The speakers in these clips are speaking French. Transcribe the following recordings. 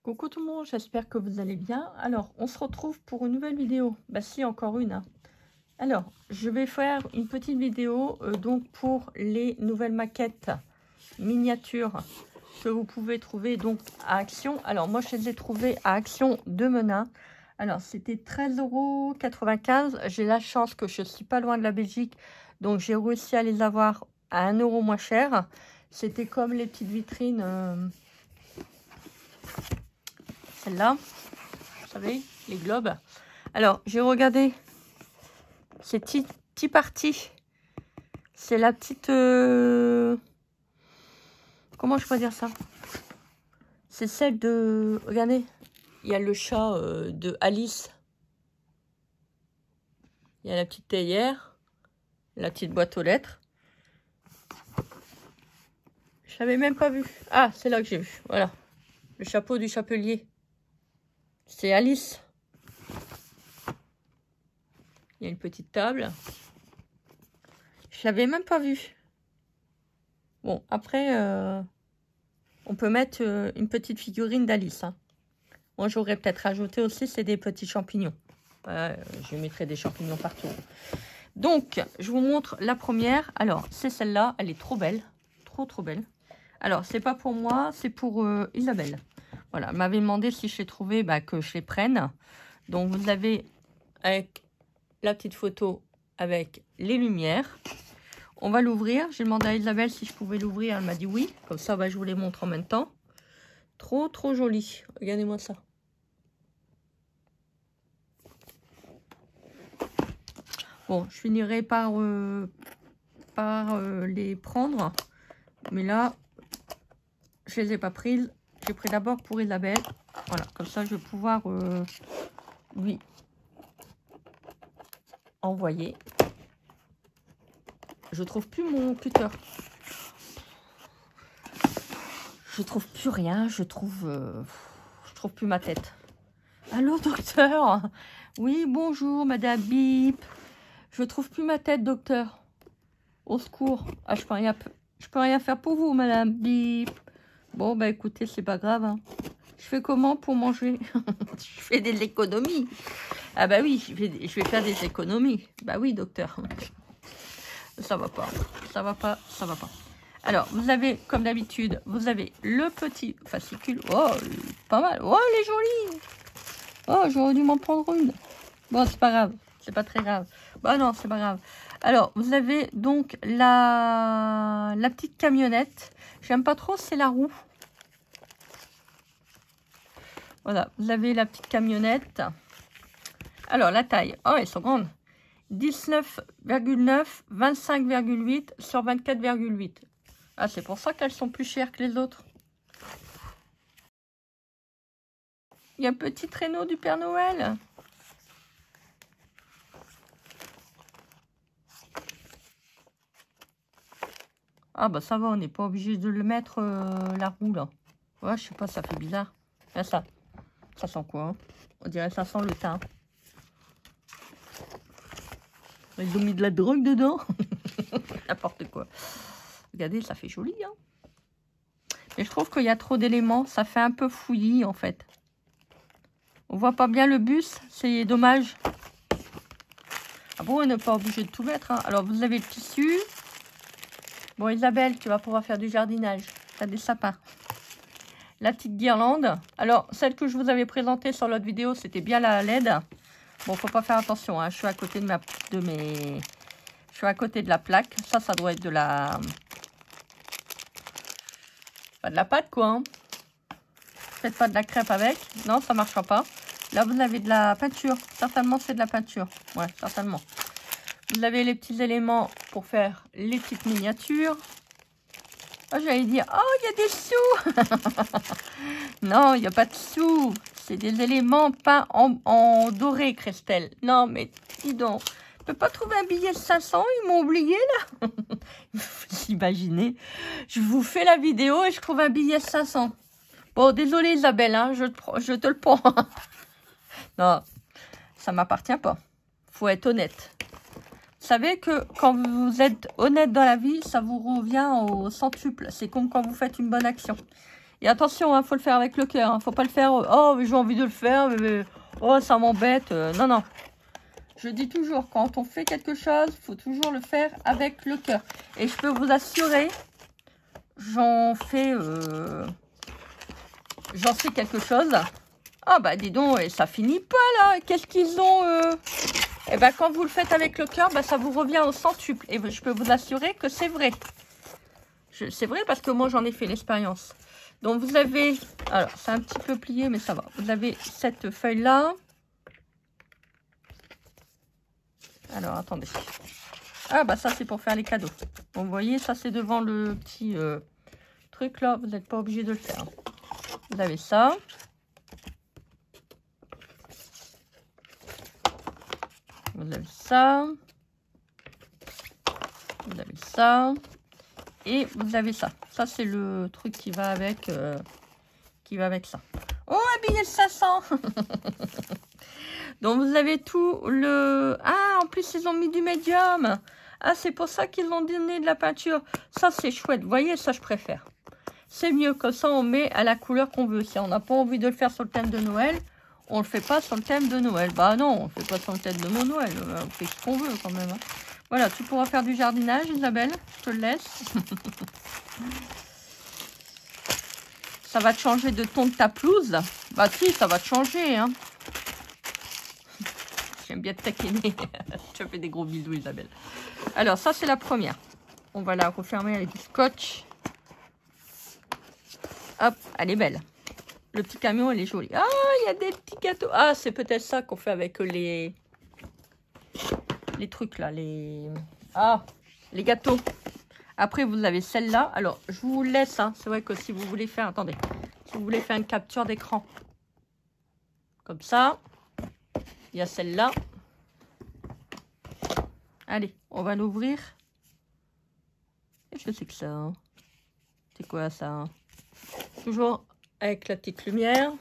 Coucou tout le monde, j'espère que vous allez bien. Alors, on se retrouve pour une nouvelle vidéo. Bah si, encore une. Alors, je vais faire une petite vidéo donc pour les nouvelles maquettes miniatures que vous pouvez trouver donc à Action. Alors, moi, je les ai trouvées à Action de Menin. Alors, c'était 13,95 €. J'ai la chance que je ne suis pas loin de la Belgique, donc j'ai réussi à les avoir à 1 € moins cher. C'était comme les petites vitrines... celle-là, vous savez, les globes. Alors, j'ai regardé ces petits parties. C'est la petite... comment je peux dire ça? C'est celle de... Regardez, il y a le chat de Alice. Il y a la petite théière, la petite boîte aux lettres. Je l'avais même pas vu. Ah, c'est là que j'ai vu. Voilà, le chapeau du chapelier. C'est Alice. Il y a une petite table. Je l'avais même pas vue. Bon, après, on peut mettre une petite figurine d'Alice. Hein. Moi, j'aurais peut-être rajouté aussi, c'est des petits champignons. Je mettrai des champignons partout. Donc, je vous montre la première. Alors, c'est celle-là. Elle est trop belle. Trop belle. Alors, c'est pas pour moi, c'est pour Isabelle. Voilà, elle m'avait demandé si je les trouvais, que je les prenne. Donc, vous avez avec la petite photo avec les lumières. On va l'ouvrir. J'ai demandé à Isabelle si je pouvais l'ouvrir. Elle m'a dit oui. Comme ça, je vous les montre en même temps. Trop joli. Regardez-moi ça. Bon, je finirai par les prendre. Mais là, je les ai pas prises. J'ai pris d'abord pour Isabelle. Voilà, comme ça, je vais pouvoir lui envoyer. Je trouve plus mon cutter. Je trouve plus rien. Je trouve plus ma tête. Allô, docteur? Oui, bonjour, madame Bip. Je trouve plus ma tête, docteur. Au secours. Ah, je peux rien faire pour vous, madame Bip. Bon, écoutez, c'est pas grave. Hein. Je fais comment pour manger? Je fais des économies. Ah oui, je vais faire des économies. Bah oui, docteur. Ça va pas. Ça va pas. Alors, vous avez, comme d'habitude, vous avez le petit fascicule. Oh, pas mal. Oh, elle est jolie. Oh, j'aurais dû m'en prendre une. Bon, c'est pas grave. C'est pas très grave. Bah non, c'est pas grave. Alors, vous avez donc la petite camionnette. J'aime pas trop, c'est la roue. Voilà, vous avez la petite camionnette. Alors, la taille. Oh, elles sont grandes. 19,9, 25,8 sur 24,8. Ah, c'est pour ça qu'elles sont plus chères que les autres. Il y a un petit traîneau du Père Noël. Ah, ça va, on n'est pas obligé de le mettre, la roue, là. Ouais, je sais pas, ça fait bizarre. Là, ça sent quoi, hein? On dirait que ça sent le thym. Ils ont mis de la drogue dedans. N'importe quoi. Regardez, ça fait joli, hein. Mais je trouve qu'il y a trop d'éléments. Ça fait un peu fouillis, en fait. On voit pas bien le bus. C'est dommage. Ah bon, on n'est pas obligé de tout mettre, hein. Alors, vous avez le tissu. Bon, Isabelle, tu vas pouvoir faire du jardinage. Tu as des sapins. La petite guirlande. Alors, celle que je vous avais présentée sur l'autre vidéo, c'était bien la LED. Bon, faut pas faire attention, hein. Je suis à côté je suis à côté de la plaque. Ça doit être de la... Pas de la pâte, quoi. Hein. Faites pas de la crêpe avec. Non, ça marchera pas. Là, vous avez de la peinture. Certainement, c'est de la peinture. Ouais, certainement. Vous avez les petits éléments pour faire les petites miniatures. Oh, j'allais dire, oh, il y a des sous. Non, il n'y a pas de sous. C'est des éléments peints en doré, Christelle. Non, mais dis donc. Je peux pas trouver un billet de 500. Ils m'ont oublié, là. Vous imaginez. Je vous fais la vidéo et je trouve un billet de 500. Bon, désolée, Isabelle. Hein, je te le prends. Non, ça m'appartient pas. Faut être honnête. Vous savez que quand vous êtes honnête dans la vie, ça vous revient au centuple. C'est comme quand vous faites une bonne action. Et attention, hein, faut le faire avec le cœur. Hein. Faut pas le faire, oh, j'ai envie de le faire, mais oh, ça m'embête. Non, non. Je dis toujours, quand on fait quelque chose, il faut toujours le faire avec le cœur. Et je peux vous assurer, j'en sais quelque chose. Ah bah dis donc, et ça finit pas là. Qu'est-ce qu'ils ont Eh ben quand vous le faites avec le cœur, bah, ça vous revient au centuple. Et je peux vous assurer que c'est vrai. C'est vrai parce que moi j'en ai fait l'expérience. Donc vous avez, alors c'est un petit peu plié mais ça va. Vous avez cette feuille là. Alors attendez. Ah bah ça c'est pour faire les cadeaux. Donc, vous voyez ça c'est devant le petit truc là. Vous n'êtes pas obligé de le faire. Vous avez ça. Vous avez ça. Vous avez ça. Et vous avez ça. Ça, c'est le truc qui va avec ça. Oh, un billet de 500. Donc, vous avez tout le... Ah, en plus, ils ont mis du médium. Ah, c'est pour ça qu'ils ont donné de la peinture. Ça, c'est chouette. Vous voyez, ça, je préfère. C'est mieux. Comme ça, on met à la couleur qu'on veut. Si on n'a pas envie de le faire sur le thème de Noël, on le fait pas sur le thème de Noël. Bah non, on le fait pas sur le thème de mon Noël. On fait ce qu'on veut, quand même. Hein. Voilà, tu pourras faire du jardinage, Isabelle. Je te le laisse. Ça va te changer de ton de ta pelouse. Bah si, ça va te changer. Hein. J'aime bien te taquiner. Je te fais des gros bisous, Isabelle. Alors, ça, c'est la première. On va la refermer avec du scotch. Hop, elle est belle. Le petit camion, elle est jolie. Ah, il y a des petits gâteaux. Ah, c'est peut-être ça qu'on fait avec les trucs là, les gâteaux. Après, vous avez celle-là. Alors, je vous laisse, hein. C'est vrai que si vous voulez faire, attendez, si vous voulez faire une capture d'écran, comme ça, il y a celle-là. Allez, on va l'ouvrir. Qu'est-ce que c'est que ça, hein? C'est quoi ça, hein? Toujours avec la petite lumière.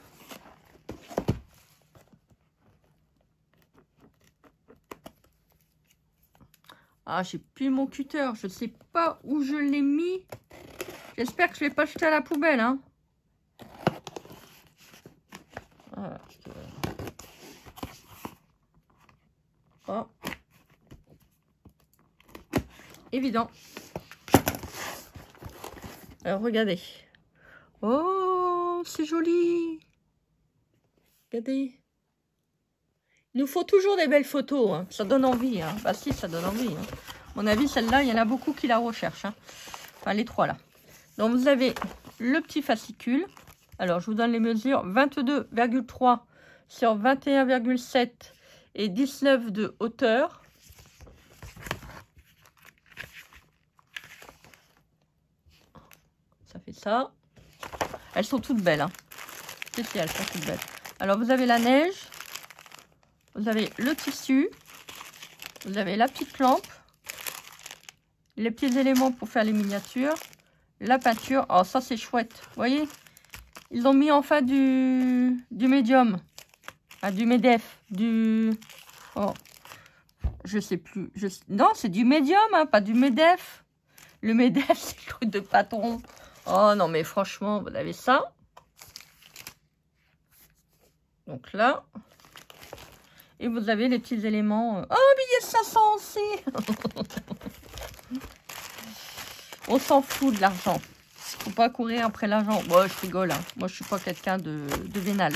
Ah, j'ai plus mon cutter. Je sais pas où je l'ai mis. J'espère que je ne l'ai pas jeté à la poubelle. Hein. Voilà. Oh. Évident. Alors, regardez. Oh, c'est joli. Regardez. Il nous faut toujours des belles photos. Hein. Ça donne envie. Hein. Bah si, ça donne envie. Hein. À mon avis, celle-là, il y en a beaucoup qui la recherchent. Hein. Enfin, les trois là. Donc, vous avez le petit fascicule. Alors, je vous donne les mesures. 22,3 sur 21,7 et 19 de hauteur. Ça fait ça. Elles sont toutes belles. Hein. Si, elles sont toutes belles. Alors, vous avez la neige. Vous avez le tissu. Vous avez la petite lampe. Les petits éléments pour faire les miniatures. La peinture. Oh, ça, c'est chouette. Vous voyez? Ils ont mis enfin du médium. Ah, du MEDEF. Oh, je sais plus. Non, c'est du médium, hein, pas du MEDEF. Le MEDEF, c'est le truc de patron. Oh, non, mais franchement, vous avez ça. Donc là. Et vous avez les petits éléments. Oh, billet de 500 aussi. On s'en fout de l'argent. Faut pas courir après l'argent. Bon, je rigole. Hein. Moi, je suis pas quelqu'un de vénal.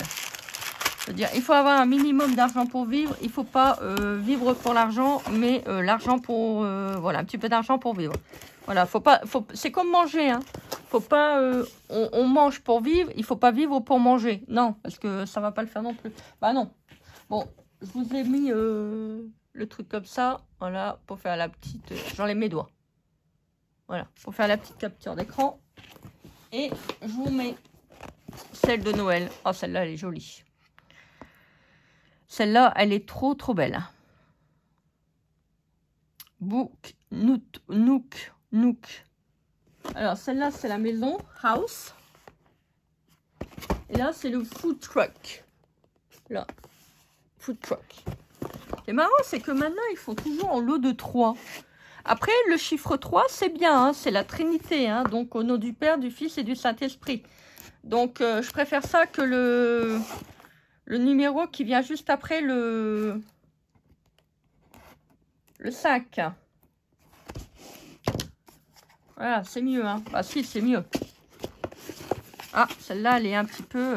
C'est-à-dire, il faut avoir un minimum d'argent pour vivre. Il faut pas vivre pour l'argent, mais l'argent pour... voilà, un petit peu d'argent pour vivre. Voilà, c'est comme manger. Hein. Faut pas... on mange pour vivre. Il faut pas vivre pour manger. Non, parce que ça va pas le faire non plus. Bah non. Bon, je vous ai mis le truc comme ça. Voilà, pour faire la petite... J'enlève mes doigts. Voilà, pour faire la petite capture d'écran. Et je vous mets celle de Noël. Oh, celle-là, elle est jolie. Celle-là, elle est trop, trop belle. Book, Nook. Alors, celle-là, c'est la maison, house. Et là, c'est le food truck. Là, food truck. Ce qui est marrant, c'est que maintenant, ils font toujours en lot de 3. Après, le chiffre 3, c'est bien, hein, c'est la Trinité. Hein, donc, au nom du Père, du Fils et du Saint-Esprit. Donc, je préfère ça que le numéro qui vient juste après le 5. Voilà, c'est mieux, hein. Bah si, c'est mieux. Ah, celle-là, elle est un petit peu...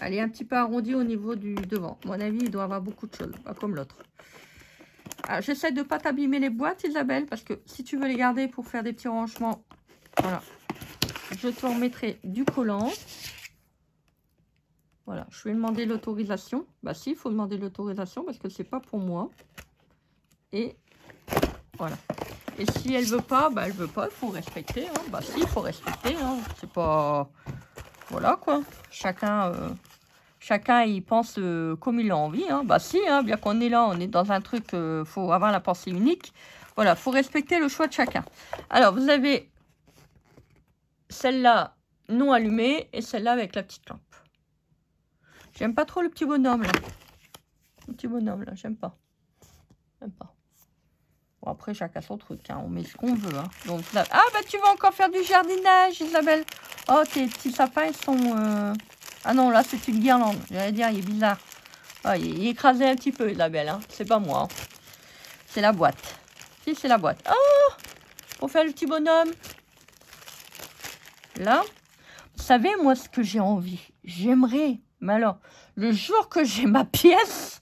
elle est un petit peu arrondie au niveau du devant. À mon avis, il doit avoir beaucoup de choses, pas comme l'autre. J'essaie de ne pas t'abîmer les boîtes, Isabelle, parce que si tu veux les garder pour faire des petits rangements, voilà. Je te remettrai du collant. Voilà, je vais demander l'autorisation. Bah si, il faut demander l'autorisation parce que c'est pas pour moi. Et voilà. Et si elle veut pas, bah elle veut pas, il faut respecter. Hein. Bah si, il faut respecter. Hein. C'est pas... Voilà quoi. Chacun il pense comme il a envie. Hein. Bah si, hein, bien qu'on est là, on est dans un truc, faut avoir la pensée unique. Voilà, faut respecter le choix de chacun. Alors, vous avez celle-là non allumée et celle-là avec la petite lampe. J'aime pas trop le petit bonhomme là. Le petit bonhomme là, j'aime pas. J'aime pas. Bon, après, chacun son truc. Hein. On met ce qu'on veut. Hein. Donc, là... Ah, bah tu vas encore faire du jardinage, Isabelle. Oh, tes petits sapins, ils sont... Ah non, là, c'est une guirlande. J'allais dire, il est bizarre. Oh, il est écrasé un petit peu, Isabelle. Hein. C'est pas moi. Hein. C'est la boîte. Si, c'est la boîte. Oh, pour faire le petit bonhomme. Là, vous savez, moi, ce que j'ai envie. J'aimerais... Mais alors, le jour que j'ai ma pièce,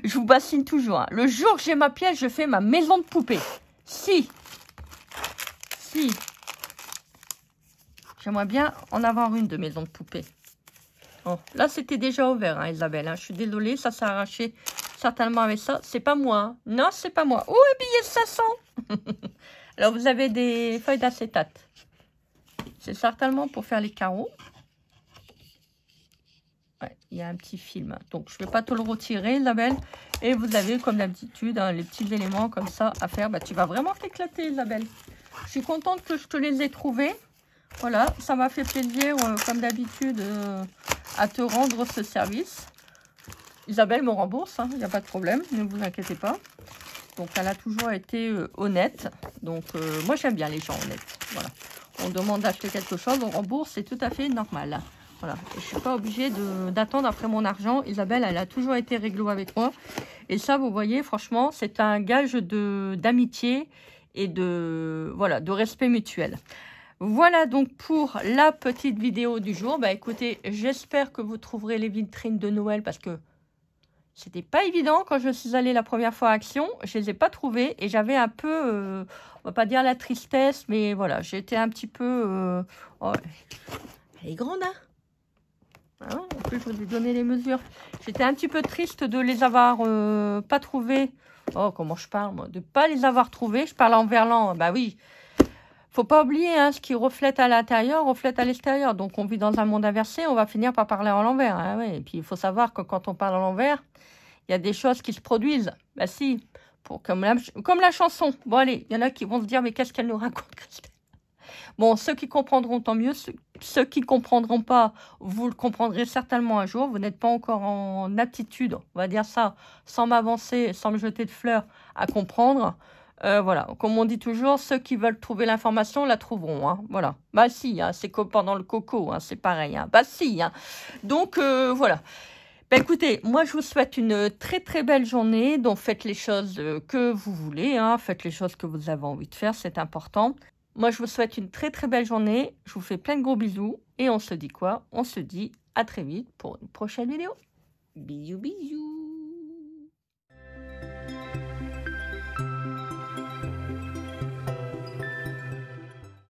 je vous bassine toujours. Hein. Le jour que j'ai ma pièce, je fais ma maison de poupée. Si. J'aimerais bien en avoir une de maison de poupée. Oh, là, c'était déjà ouvert, hein, Isabelle. Hein. Je suis désolée, ça s'est arraché certainement avec ça. C'est pas moi. Hein. Non, c'est pas moi. Oh, un billet de 500. Alors, vous avez des feuilles d'acétate. C'est certainement pour faire les carreaux. Ouais, il y a un petit film. Donc, je ne vais pas te le retirer, Isabelle. Et vous avez, comme d'habitude, hein, les petits éléments comme ça à faire. Bah, tu vas vraiment t'éclater, Isabelle. Je suis contente que je te les ai trouvés. Voilà, ça m'a fait plaisir, comme d'habitude, à te rendre ce service. Isabelle me rembourse, il n'y a pas de problème, ne vous inquiétez pas. Donc, elle a toujours été honnête. Donc, moi, j'aime bien les gens honnêtes. Voilà. On demande d'acheter quelque chose, on rembourse, c'est tout à fait normal. Voilà, je ne suis pas obligée d'attendre après mon argent. Isabelle, elle a toujours été réglo avec moi. Et ça, vous voyez, franchement, c'est un gage d'amitié et voilà, de respect mutuel. Voilà donc pour la petite vidéo du jour. Bah écoutez, j'espère que vous trouverez les vitrines de Noël parce que c'était pas évident quand je suis allée la première fois à Action. Je les ai pas trouvées et j'avais un peu, on va pas dire la tristesse, mais voilà, j'étais un petit peu... Oh, elle est grande, hein. Ah ouais, en plus, je vous ai donné les mesures. J'étais un petit peu triste de les avoir pas trouvées. Oh, comment je parle, moi? De pas les avoir trouvées. Je parle en verlan. Bah oui. Faut pas oublier, hein, ce qui reflète à l'intérieur, reflète à l'extérieur. Donc, on vit dans un monde inversé. On va finir par parler en l'envers. Hein, ouais. Et puis, il faut savoir que quand on parle en l'envers, il y a des choses qui se produisent. Bah si. Comme la chanson. Bon, allez, il y en a qui vont se dire, mais qu'est-ce qu'elle nous raconte, Christelle? Bon, ceux qui comprendront, tant mieux. Ceux qui ne comprendront pas, vous le comprendrez certainement un jour. Vous n'êtes pas encore en aptitude, on va dire ça, sans m'avancer, sans me jeter de fleurs, à comprendre. Voilà, comme on dit toujours, ceux qui veulent trouver l'information la trouveront. Hein. Voilà. Bah si, hein, c'est comme pendant le coco, hein, c'est pareil. Hein. Bah si. Hein. Donc, voilà. Ben écoutez, moi je vous souhaite une très très belle journée. Donc faites les choses que vous voulez, hein. Faites les choses que vous avez envie de faire, c'est important. Moi, je vous souhaite une très très belle journée. Je vous fais plein de gros bisous. Et on se dit quoi? On se dit à très vite pour une prochaine vidéo. Bisous, bisous.